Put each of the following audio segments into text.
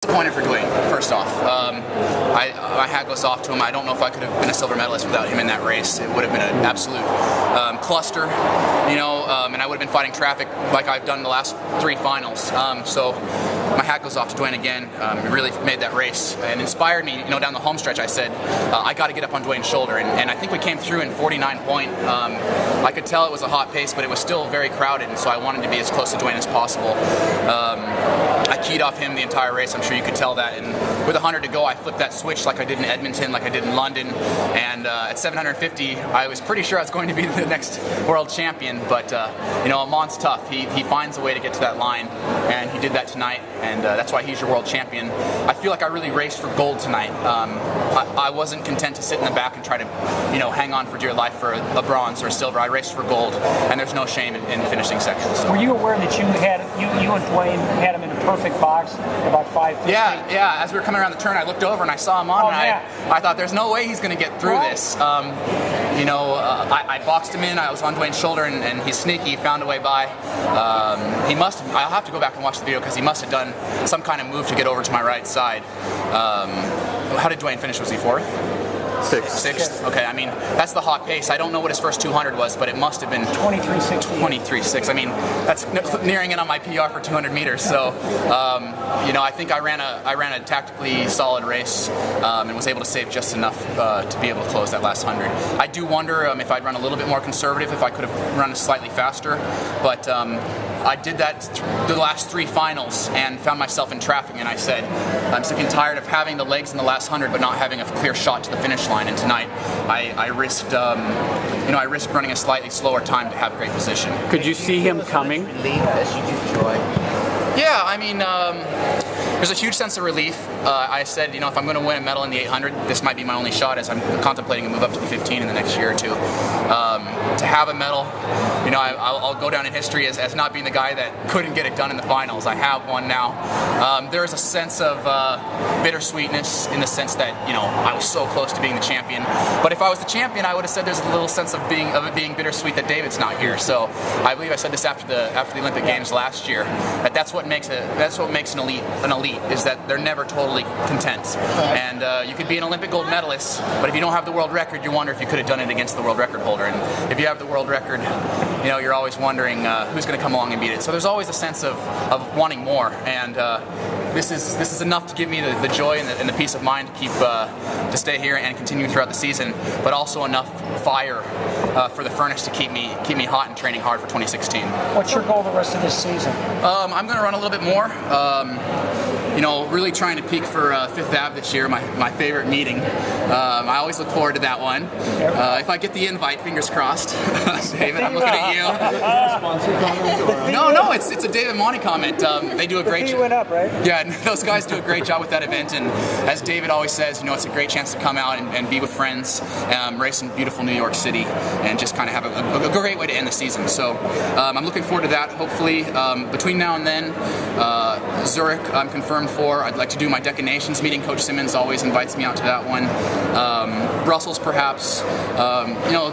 Disappointed for Dwayne, first off. My hat goes off to him. I don't know if I could have been a silver medalist without him in that race. It would have been an absolute cluster, and I would have been fighting traffic like I've done the last 3 finals. So my hat goes off to Dwayne again. He really made that race and inspired me. Down the home stretch, I said, I got to get up on Dwayne's shoulder, and I think we came through in 49 point. I could tell it was a hot pace, but it was still very crowded, and so I wanted to be as close to Dwayne as possible. I keyed off him the entire race. I'm sure you could tell that. And with 100 to go, I flipped that switch like I did in Edmonton, like I did in London. And at 750, I was pretty sure I was going to be the next world champion. But Amon's tough. He finds a way to get to that line, and he did that tonight. And that's why he's your world champion. I feel like I really raced for gold tonight. I wasn't content to sit in the back and try to, hang on for dear life for a bronze or a silver. I raced for gold, and there's no shame in finishing sections. So. Were you aware that you and Dwayne had him in a perfect box about 5:50? Yeah. As we were coming around the turn, I looked over and I saw him on, and I thought, there's no way he's going to get through this. I boxed him in. I was on Dwayne's shoulder, and he's sneaky. He found a way by. He must have, I'll have to go back and watch the video because he must have done some kind of move to get over to my right side. How did Dwayne finish? Was he 4th? Sixth. Okay, I mean, that's the hot pace. I don't know what his first 200 was, but it must have been 23.6. 23.6. I mean, that's nearing in on my PR for 200 meters. So, I think I ran a tactically solid race and was able to save just enough to be able to close that last 100. I do wonder if I'd run a little bit more conservative, if I could have run slightly faster, but I did that the last 3 finals and found myself in traffic, and I said, I'm sick and tired of having the legs in the last 100 but not having a clear shot to the finish line. And tonight I risked running a slightly slower time to have great position. Could you see him coming? Yeah, I mean, there's a huge sense of relief. I said, if I'm going to win a medal in the 800, this might be my only shot, as I'm contemplating a move up to the 15 in the next year or two. To have a medal, I'll go down in history as not being the guy that couldn't get it done in the finals. I have one now. There is a sense of bittersweetness in the sense that, I was so close to being the champion. But if I was the champion, I would have said there's a little sense of it being bittersweet that David's not here. So I believe I said this after the Olympic Games last year, that's what makes an elite, is that they're never totally content. And you could be an Olympic gold medalist, but if you don't have the world record, you wonder if you could have done it against the world record holder. And if you have the world record, you're always wondering who's going to come along and beat it. So there's always a sense of wanting more. And this is enough to give me the joy and the peace of mind to keep to stay here and continue throughout the season, but also enough fire for the furnace to keep me hot and training hard for 2016. What's your goal the rest of this season? I'm going to run a little bit more. Really trying to peak for 5th Ave this year, my favorite meeting. I always look forward to that one. If I get the invite, fingers crossed. David, I'm looking at you. No, it's a David Monty comment. They do a great job. Went up, right? Yeah, those guys do a great job with that event, and as David always says, it's a great chance to come out and be with friends, race in beautiful New York City, and just kind of have a great way to end the season. So I'm looking forward to that. Hopefully, between now and then, Zurich I'm confirmed for. I'd like to do my Deca Nations meeting. Coach Symmonds always invites me out to that one. Brussels, perhaps.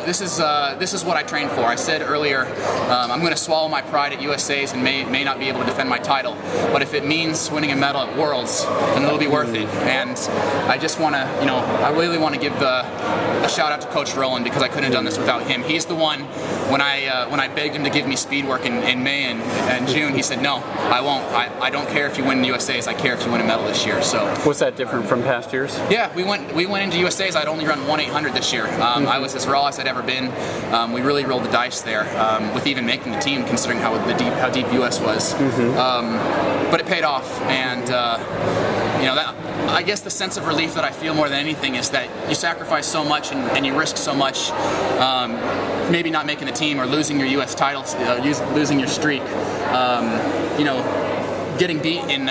This is what I trained for. I said earlier, I'm going to swallow my pride at USA's and may not be able to defend my title, but if it means winning a medal at Worlds, then it'll be worth it. And I just want to, I really want to give a shout out to Coach Rowland, because I couldn't have done this without him. He's the one, when I begged him to give me speed work in May and June, he said, no, I won't. I don't care if you win the USA's, I care if you win a medal this year. So was that different from past years? Yeah, we went into USA's. I'd only run 1/800 this year. I was as raw as I'd ever been. We really rolled the dice there with even making the team, considering how deep US was. But it paid off, and I guess the sense of relief that I feel more than anything is that you sacrifice so much and you risk so much, maybe not making the team or losing your US titles, losing your streak. Getting beat in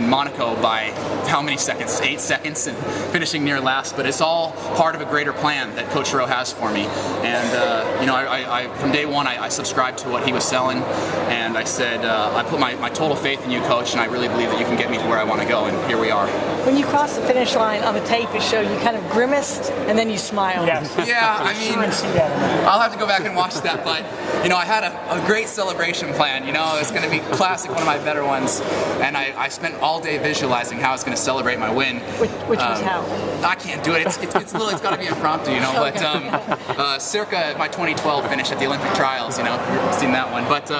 Monaco by how many seconds? 8 seconds, and finishing near last. But it's all part of a greater plan that Coach Rowe has for me. And I from day one I subscribed to what he was selling, and I said I put my total faith in you, Coach, and I really believe that you can get me to where I want to go, and here we are. When you crossed the finish line on the tape, it showed you kind of grimaced and then you smiled. Yes. Yeah, I mean, I'll have to go back and watch that, but I had a great celebration plan. It's going to be classic, one of my better ones, and I spent all day visualizing how I was going to celebrate my win. Which was how? I can't do it. It's got to be impromptu, But circa my 2012 finish at the Olympic trials, you've seen that one. But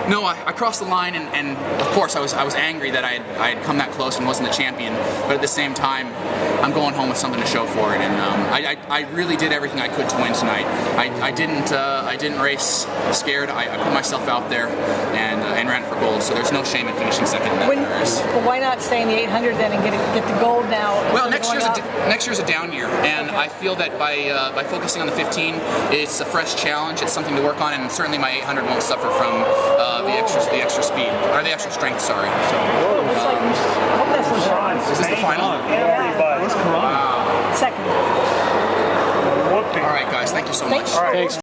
no, I crossed the line, and of course I was angry that I had come that close and wasn't the champion. But at the same time, I'm going home with something to show for it, and I really did everything I could to win tonight. I didn't race scared. I put myself out there and ran for gold. So there's no shame in finishing second in that race. Well, why not stay in the 800 then and get the gold now? Well, next year's a down year, and I feel that by focusing on the 15, it's a fresh challenge. It's something to work on, and certainly my 800 won't suffer from the extra speed or the extra strength. Sorry. So, looks like I hope that's the shot. Is this the final? Everybody. Second. All right, guys. Thank you so much. All right. Thanks.